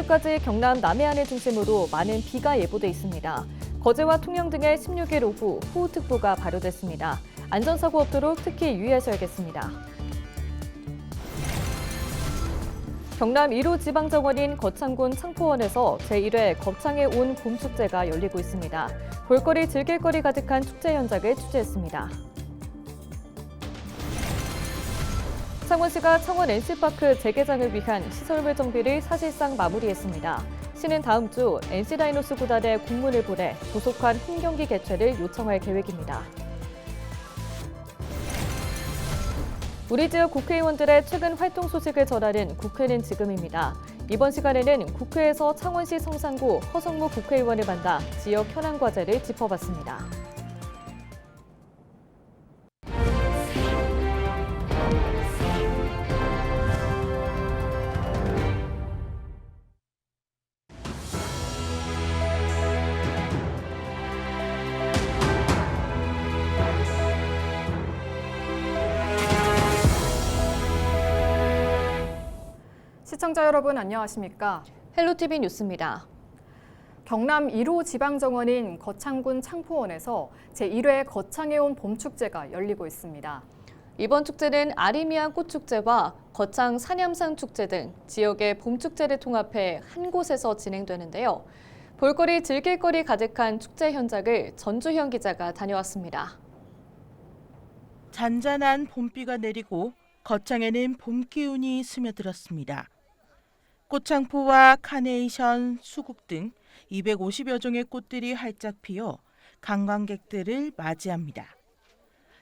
오늘까지 경남 남해안을 중심으로 많은 비가 예보돼 있습니다. 거제와 통영 등의 16일 오후 호우특보가 발효됐습니다. 안전사고 없도록 특히 유의하셔야겠습니다. 경남 1호 지방정원인 거창군 창포원에서 제1회 거창에 온 봄축제가 열리고 있습니다. 볼거리 즐길거리 가득한 축제 현장을 취재했습니다. 창원시가 창원 NC파크 재개장을 위한 시설물 정비를 사실상 마무리했습니다. 시는 다음 주 NC다이노스 구단에 공문을 보내 조속한 홈경기 개최를 요청할 계획입니다. 우리 지역 국회의원들의 최근 활동 소식을 전하는 국회는 지금입니다. 이번 시간에는 국회에서 창원시 성산구 허성무 국회의원을 만나 지역 현안 과제를 짚어봤습니다. 시청자 여러분 안녕하십니까? 헬로티비 뉴스입니다. 경남 1호 지방정원인 거창군 창포원에서 제1회 거창에 온 봄축제가 열리고 있습니다. 이번 축제는 아리미안 꽃축제와 거창 산얌상 축제 등 지역의 봄축제를 통합해 한 곳에서 진행되는데요. 볼거리 즐길거리 가득한 축제 현장을 전주현 기자가 다녀왔습니다. 잔잔한 봄비가 내리고 거창에는 봄 기운이 스며들었습니다. 꽃창포와 카네이션, 수국 등 250여 종의 꽃들이 활짝 피어 관광객들을 맞이합니다.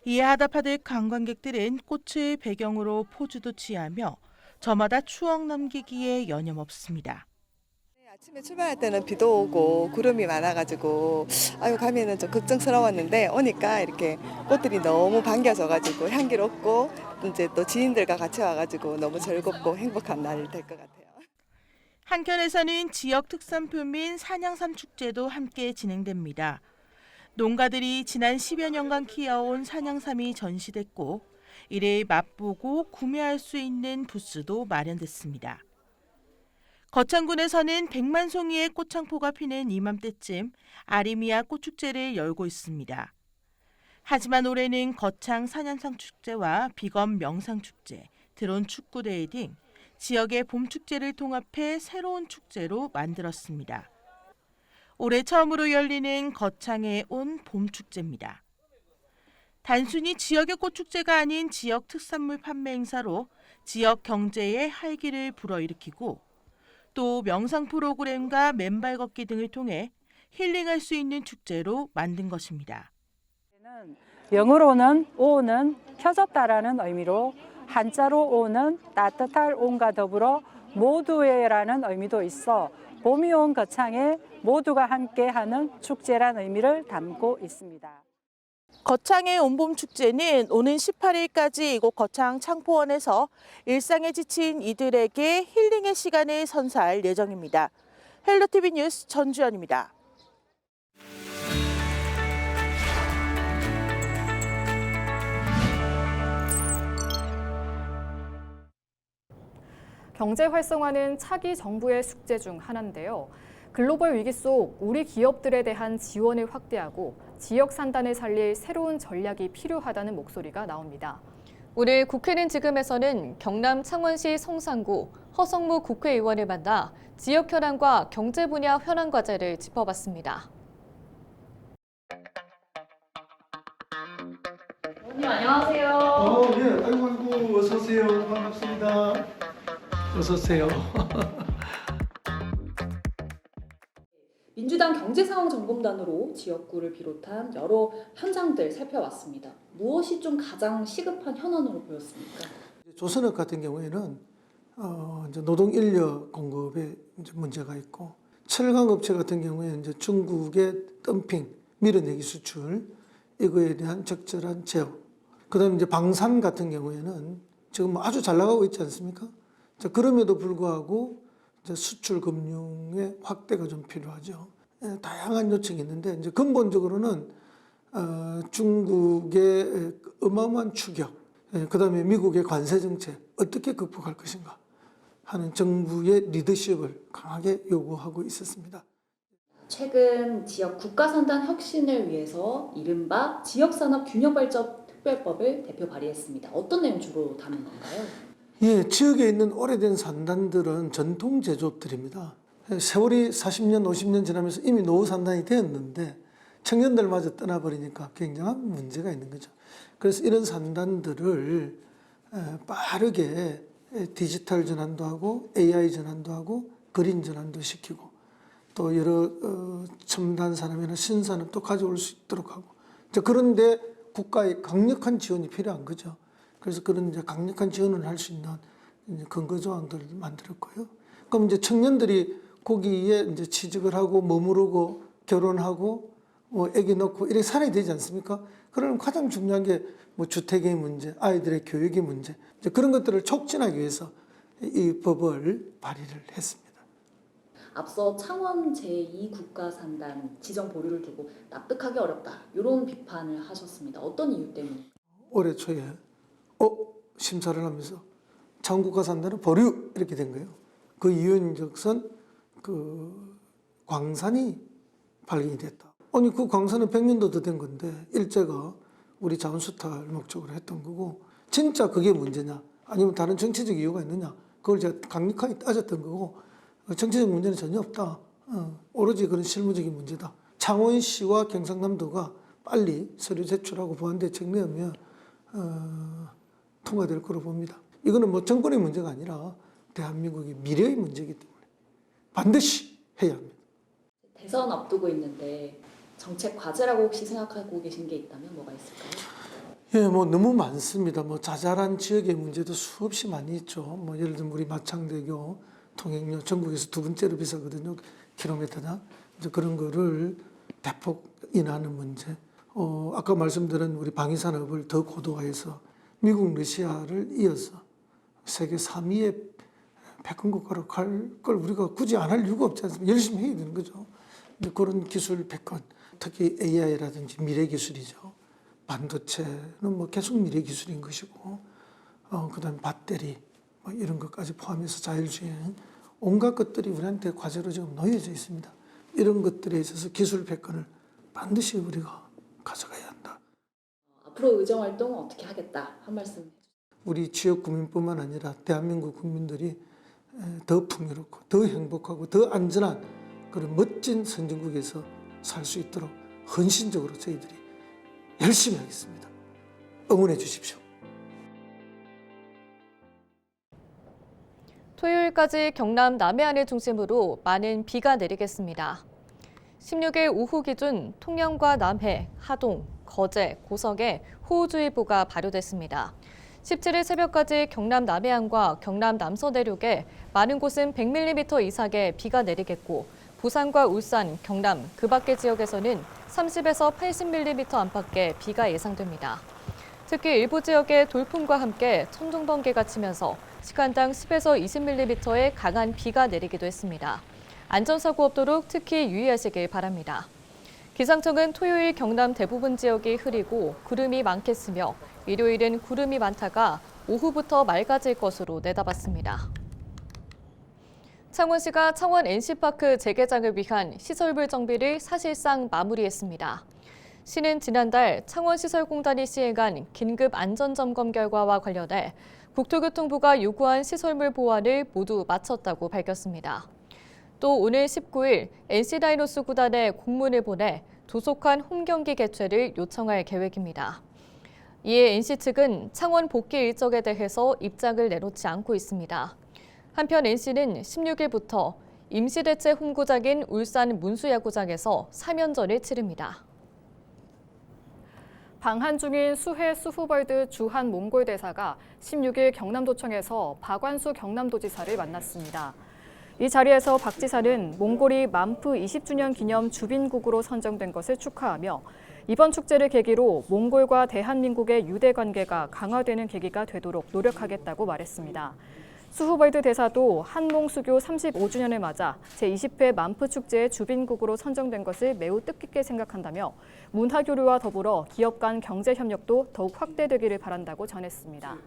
이에 하다파득 관광객들은 꽃을 배경으로 포즈도 취하며 저마다 추억 남기기에 여념없습니다. 아침에 출발할 때는 비도 오고 구름이 많아가지고 가면은 좀 걱정스러웠는데 오니까 이렇게 꽃들이 너무 반겨져가지고 향기롭고 이제 또 지인들과 같이 와가지고 너무 즐겁고 행복한 날이 될 것 같아요. 한켠에서는 지역 특산품인 산양삼 축제도 함께 진행됩니다. 농가들이 지난 10여 년간 키워온 산양삼이 전시됐고 이를 맛보고 구매할 수 있는 부스도 마련됐습니다. 거창군에서는 100만 송이의 꽃창포가 피는 이맘때쯤 아리미아 꽃축제를 열고 있습니다. 하지만 올해는 거창 산양상 축제와 비검 명상축제, 드론 축구대회 등 지역의 봄축제를 통합해 새로운 축제로 만들었습니다. 올해 처음으로 열리는 거창에 온 봄축제입니다. 단순히 지역의 꽃축제가 아닌 지역 특산물 판매 행사로 지역 경제의 활기를 불어일으키고 또 명상 프로그램과 맨발 걷기 등을 통해 힐링할 수 있는 축제로 만든 것입니다. 영어로는 오는 펴졌다라는 의미로 한자로 오는 따뜻할 온과 더불어 모두의라는 의미도 있어 봄이 온 거창에 모두가 함께하는 축제라는 의미를 담고 있습니다. 거창의 온봄축제는 오는 18일까지 이곳 거창 창포원에서 일상에 지친 이들에게 힐링의 시간을 선사할 예정입니다. 헬로티비 뉴스 전주현입니다. 경제 활성화는 차기 정부의 숙제 중 하나인데요. 글로벌 위기 속 우리 기업들에 대한 지원을 확대하고 지역 산단을 살릴 새로운 전략이 필요하다는 목소리가 나옵니다. 오늘 국회는 지금에서는 경남 창원시 성산구 허성무 국회의원을 만나 지역 현안과 경제 분야 현안 과제를 짚어봤습니다. 의원님 안녕하세요. 예, 아이고, 어서 오세요. 반갑습니다. 어서 오세요. 민주당 경제상황점검단으로 지역구를 비롯한 여러 현장들 살펴봤습니다. 무엇이 좀 가장 시급한 현안으로 보였습니까? 조선업 같은 경우에는 이제 노동 인력 공급에 이제 문제가 있고, 철강업체 같은 경우에 이제 중국의 덤핑, 밀어내기 수출 이거에 대한 적절한 제어. 그다음에 이제 방산 같은 경우에는 지금 아주 잘 나가고 있지 않습니까? 자, 그럼에도 불구하고 이제 수출 금융의 확대가 좀 필요하죠. 다양한 요청이 있는데 이제 근본적으로는 중국의 어마어마한 추격, 그다음에 미국의 관세 정책 어떻게 극복할 것인가 하는 정부의 리더십을 강하게 요구하고 있었습니다. 최근 지역 국가산단 혁신을 위해서 이른바 지역산업균형발전특별법을 대표 발의했습니다. 어떤 내용 주로 담은 건가요? 예, 지역에 있는 오래된 산단들은 전통 제조업들입니다. 세월이 40년, 50년 지나면서 이미 노후 산단이 되었는데 청년들마저 떠나버리니까 굉장한 문제가 있는 거죠. 그래서 이런 산단들을 빠르게 디지털 전환도 하고 AI 전환도 하고 그린 전환도 시키고 또 여러 첨단 산업이나 신산업도 가져올 수 있도록 하고 그런데 국가의 강력한 지원이 필요한 거죠. 그래서 그런 이제 강력한 지원을 할 수 있는 근거 조항들을 만들었고요. 그럼 이제 청년들이 거기에 이제 취직을 하고 머무르고 결혼하고 뭐 아기 낳고 이렇게 살아야 되지 않습니까? 그러면 가장 중요한 게 뭐 주택의 문제, 아이들의 교육의 문제 이제 그런 것들을 촉진하기 위해서 이 법을 발의를 했습니다. 앞서 창원 제2국가산단 지정 보류를 두고 납득하기 어렵다 이런 비판을 하셨습니다. 어떤 이유 때문에? 올해 초에 심사를 하면서 창원국가산단은 보류 이렇게 된 거예요. 그 이유인즉슨 그 광산이 발견이 됐다. 아니 그 광산은 100년도 더 된 건데 일제가 우리 자원수탈 목적으로 했던 거고 진짜 그게 문제냐 아니면 다른 정치적 이유가 있느냐 그걸 제가 강력하게 따졌던 거고 정치적 문제는 전혀 없다. 오로지 그런 실무적인 문제다. 창원시와 경상남도가 빨리 서류 제출하고 보완 대책 내으면 통과될 거로 봅니다. 이거는 뭐 정권의 문제가 아니라 대한민국의 미래의 문제이기 때문에 반드시 해야 합니다. 대선 앞두고 있는데 정책 과제라고 혹시 생각하고 계신 게 있다면 뭐가 있을까요? 예, 뭐 너무 많습니다. 뭐 자잘한 지역의 문제도 수없이 많이 있죠. 뭐 예를 들면 우리 마창대교 통행료 전국에서 두 번째로 비싸거든요. 킬로미터당. 이제 그런 거를 대폭 인하하는 문제. 아까 말씀드린 우리 방위산업을 더 고도화해서 미국, 러시아를 이어서 세계 3위의 패권국가로 갈 걸 우리가 굳이 안 할 이유가 없지 않습니까? 열심히 해야 되는 거죠. 그런 기술 패권, 특히 AI라든지 미래 기술이죠. 반도체는 뭐 계속 미래 기술인 것이고, 그다음에 배터리 뭐 이런 것까지 포함해서 자율주행 온갖 것들이 우리한테 과제로 지금 놓여져 있습니다. 이런 것들에 있어서 기술 패권을 반드시 우리가 가져가야 한다. 앞으로 의정활동 어떻게 하겠다 한 말씀 해주세요. 우리 지역 국민뿐만 아니라 대한민국 국민들이 더 풍요롭고 더 행복하고 더 안전한 그런 멋진 선진국에서 살 수 있도록 헌신적으로 저희들이 열심히 하겠습니다. 응원해 주십시오. 토요일까지 경남 남해안을 중심으로 많은 비가 내리겠습니다. 16일 오후 기준 통영과 남해, 하동, 거제, 고성에 호우주의보가 발효됐습니다. 17일 새벽까지 경남 남해안과 경남 남서 내륙에 많은 곳은 100mm 이상의 비가 내리겠고 부산과 울산, 경남 그 밖의 지역에서는 30에서 80mm 안팎의 비가 예상됩니다. 특히 일부 지역에 돌풍과 함께 천둥 번개가 치면서 시간당 10에서 20mm의 강한 비가 내리기도 했습니다. 안전사고 없도록 특히 유의하시길 바랍니다. 기상청은 토요일 경남 대부분 지역이 흐리고 구름이 많겠으며 일요일은 구름이 많다가 오후부터 맑아질 것으로 내다봤습니다. 창원시가 창원 NC파크 재개장을 위한 시설물 정비를 사실상 마무리했습니다. 시는 지난달 창원시설공단이 시행한 긴급 안전점검 결과와 관련해 국토교통부가 요구한 시설물 보완을 모두 마쳤다고 밝혔습니다. 또 오늘 19일 NC다이노스 구단에 공문을 보내 조속한 홈경기 개최를 요청할 계획입니다. 이에 NC 측은 창원 복귀 일정에 대해서 입장을 내놓지 않고 있습니다. 한편 NC는 16일부터 임시대체 홈구장인 울산 문수야구장에서 3연전을 치릅니다. 방한 중인 수해 수후벌드 주한 몽골 대사가 16일 경남도청에서 박완수 경남도지사를 만났습니다. 이 자리에서 박 지사는 몽골이 만프 20주년 기념 주빈국으로 선정된 것을 축하하며 이번 축제를 계기로 몽골과 대한민국의 유대 관계가 강화되는 계기가 되도록 노력하겠다고 말했습니다. 수후벌드 대사도 한몽수교 35주년을 맞아 제20회 만프 축제의 주빈국으로 선정된 것을 매우 뜻깊게 생각한다며 문화교류와 더불어 기업 간 경제 협력도 더욱 확대되기를 바란다고 전했습니다.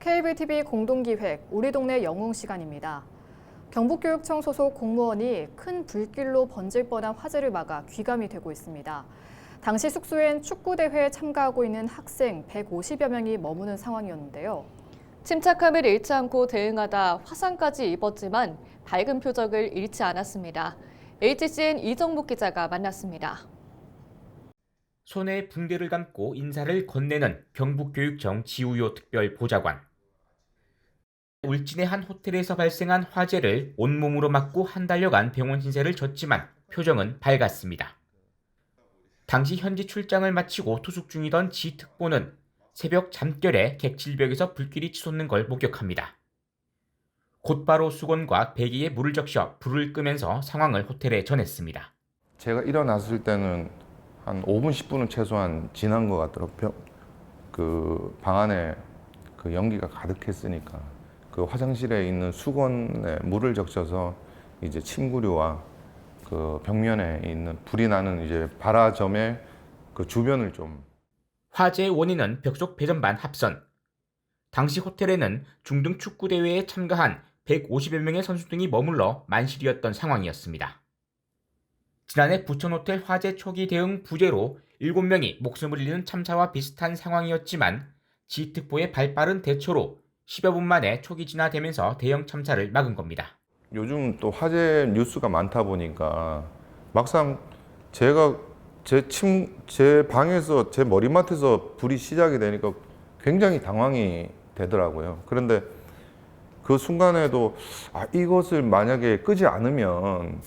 케이블 TV 공동기획 우리 동네 영웅 시간입니다. 경북교육청 소속 공무원이 큰 불길로 번질 뻔한 화재를 막아 귀감이 되고 있습니다. 당시 숙소엔 축구대회에 참가하고 있는 학생 150여 명이 머무는 상황이었는데요. 침착함을 잃지 않고 대응하다 화상까지 입었지만 밝은 표정을 잃지 않았습니다. HCN 이정목 기자가 만났습니다. 손에 붕대를 감고 인사를 건네는 경북교육청 지우요 특별보좌관. 울진의 한 호텔에서 발생한 화재를 온몸으로 맞고 한 달여간 병원 신세를 졌지만 표정은 밝았습니다. 당시 현지 출장을 마치고 투숙 중이던 지 특보는 새벽 잠결에 객실벽에서 불길이 치솟는 걸 목격합니다. 곧바로 수건과 배기에 물을 적셔 불을 끄면서 상황을 호텔에 전했습니다. 제가 일어났을 때는 한 5분, 10분은 최소한 지난 것 같더라고요. 그 방 안에 그 연기가 가득했으니까 그 화장실에 있는 수건에 물을 적셔서 이제 침구류와 그 벽면에 있는 불이 나는 이제 발화점의 그 주변을 좀. 화재의 원인은 벽속 배전반 합선. 당시 호텔에는 중등 축구 대회에 참가한 150여 명의 선수 등이 머물러 만실이었던 상황이었습니다. 지난해 부천호텔 화재 초기 대응 부재로 7명이 목숨을 잃는 참사와 비슷한 상황이었지만 지특보의 발빠른 대처로 10여 분 만에 초기 진화되면서 대형 참사를 막은 겁니다. 요즘 또 화재 뉴스가 많다 보니까 막상 제가 제 방에서 제 머리맡에서 불이 시작이 되니까 굉장히 당황이 되더라고요. 그런데 그 순간에도 이것을 만약에 끄지 않으면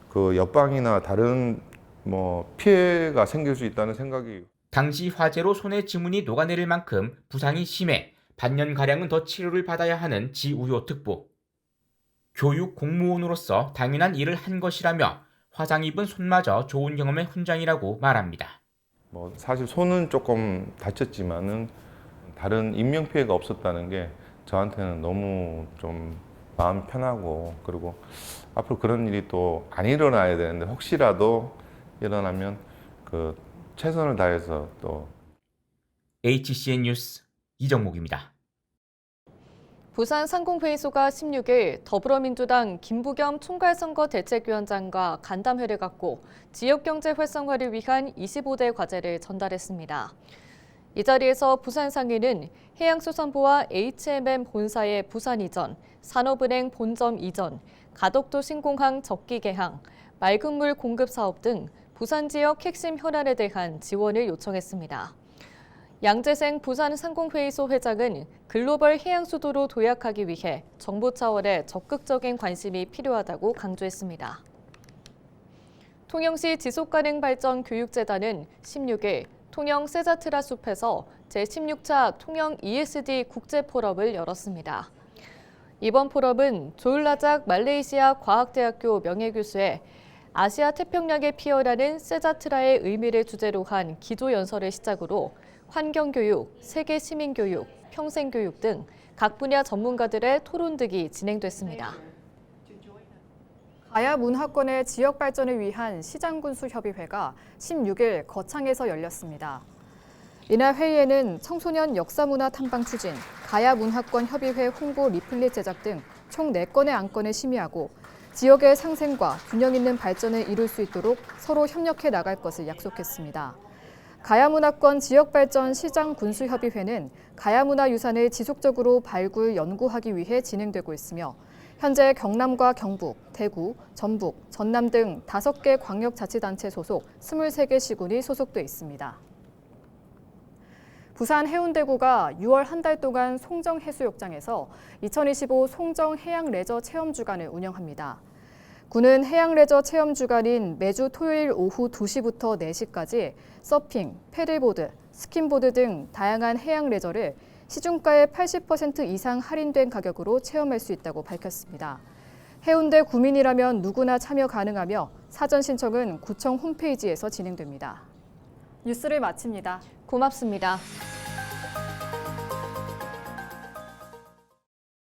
그 옆방이나 다른 뭐 피해가 생길 수 있다는 생각이. 당시 화재로 손에 지문이 녹아내릴 만큼 부상이 심해 반년가량은 더 치료를 받아야 하는 지우요 특보. 교육 공무원으로서 당연한 일을 한 것이라며 화상 입은 손마저 좋은 경험의 훈장이라고 말합니다. 뭐 사실 손은 조금 다쳤지만은 다른 인명 피해가 없었다는 게 저한테는 너무 좀 마음 편하고, 그리고 앞으로 그런 일이 또 안 일어나야 되는데 혹시라도 일어나면 그 최선을 다해서 또. HCN 뉴스 이정목입니다. 부산 상공회의소가 16일 더불어민주당 김부겸 총괄선거대책위원장과 간담회를 갖고 지역경제 활성화를 위한 25대 과제를 전달했습니다. 이 자리에서 부산상인은 해양수산부와 HMM 본사의 부산 이전, 산업은행 본점 이전, 가덕도 신공항 적기 개항, 맑은 물 공급 사업 등 부산 지역 핵심 현안에 대한 지원을 요청했습니다. 양재생 부산상공회의소 회장은 글로벌 해양수도로 도약하기 위해 정부 차원의 적극적인 관심이 필요하다고 강조했습니다. 통영시 지속가능발전교육재단은 16일 통영 세자트라 숲에서 제16차 통영 ESD 국제포럼을 열었습니다. 이번 포럼은 조을라작 말레이시아 과학대학교 명예교수의 아시아 태평양에 피어나는 세자트라의 의미를 주제로 한 기조연설을 시작으로 환경교육, 세계시민교육, 평생교육 등 각 분야 전문가들의 토론 등이 진행됐습니다. 가야 문화권의 지역 발전을 위한 시장군수협의회가 16일 거창에서 열렸습니다. 이날 회의에는 청소년 역사문화 탐방 추진, 가야 문화권 협의회 홍보 리플릿 제작 등 총 4건의 안건을 심의하고 지역의 상생과 균형 있는 발전을 이룰 수 있도록 서로 협력해 나갈 것을 약속했습니다. 가야문화권 지역발전 시장군수협의회는 가야문화유산을 지속적으로 발굴, 연구하기 위해 진행되고 있으며 현재 경남과 경북, 대구, 전북, 전남 등 5개 광역자치단체 소속 23개 시군이 소속돼 있습니다. 부산 해운대구가 6월 한 달 동안 송정해수욕장에서 2025 송정해양레저 체험주간을 운영합니다. 구는 해양레저 체험주간인 매주 토요일 오후 2시부터 4시까지 서핑, 패들보드, 스킨보드 등 다양한 해양레저를 시중가의 80% 이상 할인된 가격으로 체험할 수 있다고 밝혔습니다. 해운대 구민이라면 누구나 참여 가능하며 사전 신청은 구청 홈페이지에서 진행됩니다. 뉴스를 마칩니다. 고맙습니다.